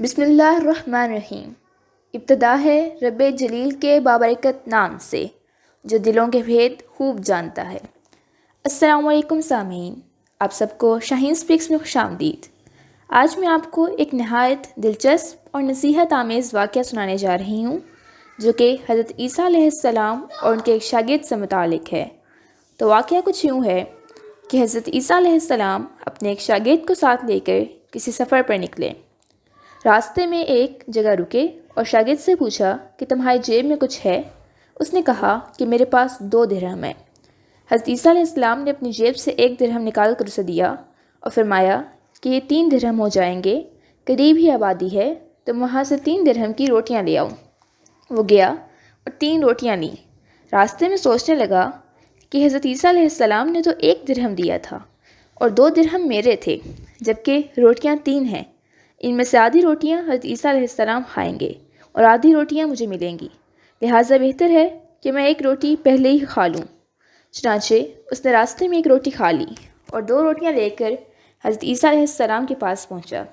بسم اللہ الرحمن الرحیم۔ ابتدا ہے رب جلیل کے بابرکت نام سے جو دلوں کے بھید خوب جانتا ہے۔ السلام علیکم سامعین، آپ سب کو شاہین اسپیکس میں خوش آمدید۔ آج میں آپ کو ایک نہایت دلچسپ اور نصیحت آمیز واقعہ سنانے جا رہی ہوں جو کہ حضرت عیسیٰ علیہ السلام اور ان کے ایک شاگرد سے متعلق ہے۔ تو واقعہ کچھ یوں ہے کہ حضرت عیسیٰ علیہ السلام اپنے ایک شاگرد کو ساتھ لے کر کسی سفر پر نکلے۔ راستے میں ایک جگہ رکے اور شاگرد سے پوچھا کہ تمہاری جیب میں کچھ ہے؟ اس نے کہا کہ میرے پاس 2 درہم ہے۔ حضرت عیسیٰ علیہ السلام نے اپنی جیب سے 1 درہم نکال کر اسے دیا اور فرمایا کہ یہ 3 درہم ہو جائیں گے، قریب ہی آبادی ہے، تم وہاں سے 3 درہم کی روٹیاں لے آؤ۔ وہ گیا اور 3 روٹیاں لیں۔ راستے میں سوچنے لگا کہ حضرت عیسیٰ علیہ السلام نے تو 1 درہم دیا تھا اور 2 درہم میرے تھے، جبکہ روٹیاں 3 ہیں۔ ان میں سے آدھی روٹیاں حضرت عیسیٰ علیہ السلام کھائیں گے اور آدھی روٹیاں مجھے ملیں گی، لہٰذا بہتر ہے کہ میں 1 روٹی پہلے ہی کھا لوں۔ چنانچہ اس نے راستے میں 1 روٹی کھا لی اور 2 روٹیاں لے کر حضرت عیسیٰ علیہ السلام کے پاس پہنچا۔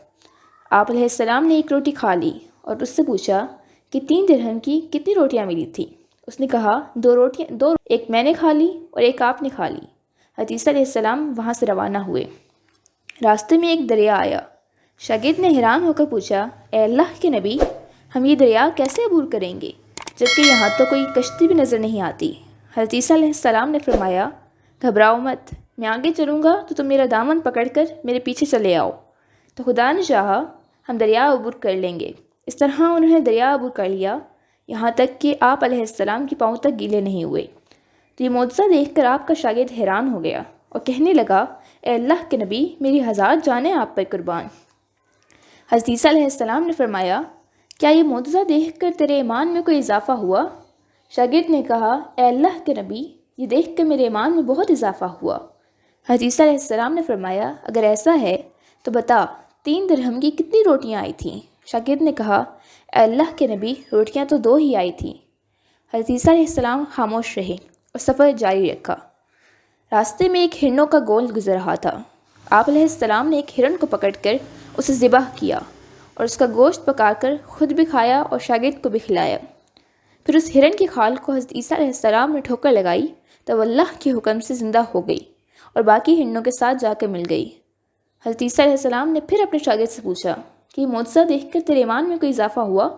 آپ علیہ السلام نے 1 روٹی کھا لی اور اس سے پوچھا کہ 3 درہم کی کتنی روٹیاں ملی تھیں؟ اس نے کہا 2 روٹیاں، ایک میں نے کھا لی اور ایک آپ نے کھا لی۔ حضرت عیسیٰ علیہ السلام وہاں سے روانہ ہوئے۔ راستے میں ایک دریا آیا۔ شاگرد نے حیران ہو کر پوچھا، اے اللہ کے نبی، ہم یہ دریا کیسے عبور کریں گے جبکہ یہاں تو کوئی کشتی بھی نظر نہیں آتی؟ حضرت عیسیٰ علیہ السلام نے فرمایا، گھبراؤ مت، میں آگے چلوں گا تو تم میرا دامن پکڑ کر میرے پیچھے چلے آؤ، تو خدا نے چاہا ہم دریا عبور کر لیں گے۔ اس طرح انہوں نے دریا عبور کر لیا، یہاں تک کہ آپ علیہ السلام کی پاؤں تک گیلے نہیں ہوئے۔ تو یہ معجزہ دیکھ کر آپ کا شاگرد حیران ہو گیا اور کہنے لگا، اے اللہ کے نبی، میری 1000 جانیں آپ پر قربان۔ حضرت عیسیٰ علیہ السلام نے فرمایا، کیا یہ معجزہ دیکھ کر تیرے ایمان میں کوئی اضافہ ہوا؟ شاگرد نے کہا، اے اللہ کے نبی، یہ دیکھ کر میرے ایمان میں بہت اضافہ ہوا۔ حضرت عیسیٰ علیہ السلام نے فرمایا، اگر ایسا ہے تو بتا 3 درہم کی کتنی روٹیاں آئی تھیں؟ شاگرد نے کہا، اے اللہ کے نبی، روٹیاں تو 2 ہی آئی تھیں۔ حضرت عیسیٰ علیہ السلام خاموش رہے اور سفر جاری رکھا۔ راستے میں ایک ہرنوں کا گول گزر رہا تھا۔ آپ علیہ السلام نے ایک ہرن کو پکڑ کر اسے ذبح کیا اور اس کا گوشت پکا کر خود بھی کھایا اور شاگرد کو بھی کھلایا۔ پھر اس ہرن کی کھال کو حضرت عیسیٰ علیہ السلام نے ٹھوکر لگائی تو وہ اللہ کے حکم سے زندہ ہو گئی اور باقی ہرنوں کے ساتھ جا کر مل گئی۔ حضرت عیسیٰ علیہ السلام نے پھر اپنے شاگرد سے پوچھا کہ یہ معجزہ دیکھ کر تیرے ایمان میں کوئی اضافہ ہوا؟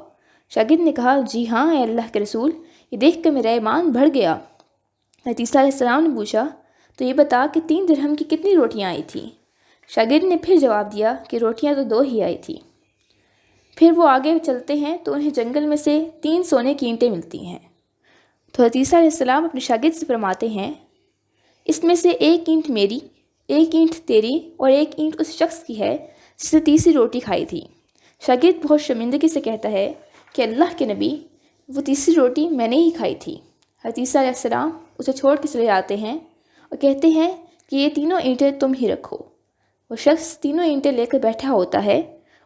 شاگرد نے کہا، جی ہاں اے اللہ کے رسول، یہ دیکھ کر میرا ایمان بڑھ گیا۔ حضرت عیسیٰ علیہ السلام نے پوچھا، تو یہ بتا کہ 3 درہم کی کتنی روٹیاں آئی تھیں؟ شاگرد نے پھر جواب دیا کہ روٹیاں تو 2 ہی آئی تھیں۔ پھر وہ آگے چلتے ہیں تو انہیں جنگل میں سے 3 سونے کی اینٹیں ملتی ہیں۔ تو حضرت عیسیٰ علیہ السلام اپنے شاگرد سے فرماتے ہیں، اس میں سے 1 اینٹ میری، 1 اینٹ تیری اور 1 اینٹ اس شخص کی ہے جس نے تیسری روٹی کھائی تھی۔ شاگرد بہت شرمندگی سے کہتا ہے کہ اللہ کے نبی، وہ تیسری روٹی میں نے ہی کھائی تھی۔ حضرت عیسیٰ علیہ السلام اسے چھوڑ کے چلے جاتے ہیں اور کہتے ہیں کہ یہ تینوں اینٹیں تم ہی رکھو۔ وہ شخص تینوں اینٹیں لے کر بیٹھا ہوتا ہے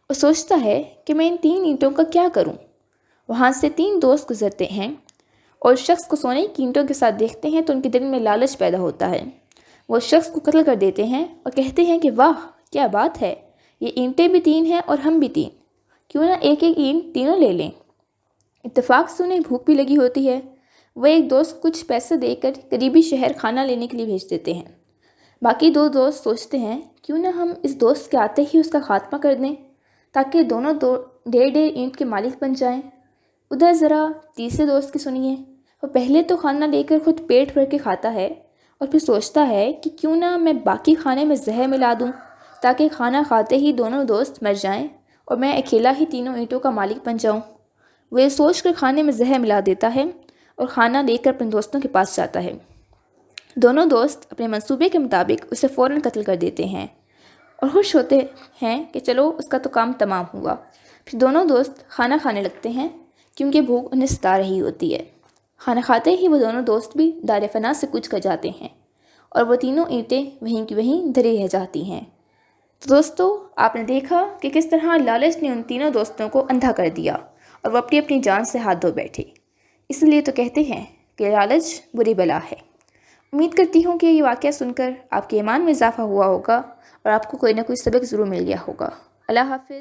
اور سوچتا ہے کہ میں ان 3 اینٹوں کا کیا کروں۔ وہاں سے 3 دوست گزرتے ہیں اور اس شخص کو سونے کی اینٹوں کے ساتھ دیکھتے ہیں تو ان کے دل میں لالچ پیدا ہوتا ہے۔ وہ اس شخص کو قتل کر دیتے ہیں اور کہتے ہیں کہ واہ کیا بات ہے، یہ اینٹیں بھی 3 ہیں اور ہم بھی 3، کیوں نہ ایک ایک اینٹ تینوں لے لیں۔ اتفاق سے انہیں بھوک بھی لگی ہوتی ہے۔ وہ ایک دوست کچھ پیسے دے کر قریبی شہر کھانا لینے کے لیے بھیج دیتے ہیں۔ باقی 2 دوست سوچتے ہیں کیوں نہ ہم اس دوست کے آتے ہی اس کا خاتمہ کر دیں تاکہ دونوں 1.5 اینٹ کے مالک بن جائیں۔ ادھر ذرا تیسرے دوست کی سنیے، وہ پہلے تو کھانا لے کر خود پیٹ بھر کے کھاتا ہے اور پھر سوچتا ہے کہ کیوں نہ میں باقی کھانے میں زہر ملا دوں تاکہ کھانا کھاتے ہی دونوں دوست مر جائیں اور میں اکیلا ہی 3 اینٹوں کا مالک بن جاؤں۔ وہ یہ سوچ کر کھانے میں زہر ملا دیتا ہے اور کھانا لے کر اپنے دوستوں کے پاس جاتا ہے۔ دونوں دوست اپنے منصوبے کے مطابق اسے فوراً قتل کر دیتے ہیں اور خوش ہوتے ہیں کہ چلو اس کا تو کام تمام ہوا۔ پھر دونوں دوست کھانا کھانے لگتے ہیں کیونکہ بھوک انہیں ستا رہی ہوتی ہے۔ کھانا کھاتے ہی وہ دونوں دوست بھی دار فنا سے کوچ کر جاتے ہیں اور وہ تینوں اینٹیں وہیں کی وہیں دھری رہ جاتی ہیں۔ تو دوستو، آپ نے دیکھا کہ کس طرح لالچ نے ان تینوں دوستوں کو اندھا کر دیا اور وہ اپنی اپنی جان سے ہاتھ دھو بیٹھے۔ اس لیے تو کہتے ہیں کہ لالچ بری بلا ہے۔ امید کرتی ہوں کہ یہ واقعہ سن کر آپ کے ایمان میں اضافہ ہوا ہوگا اور آپ کو کوئی نہ کوئی سبق ضرور مل گیا ہوگا۔ اللہ حافظ۔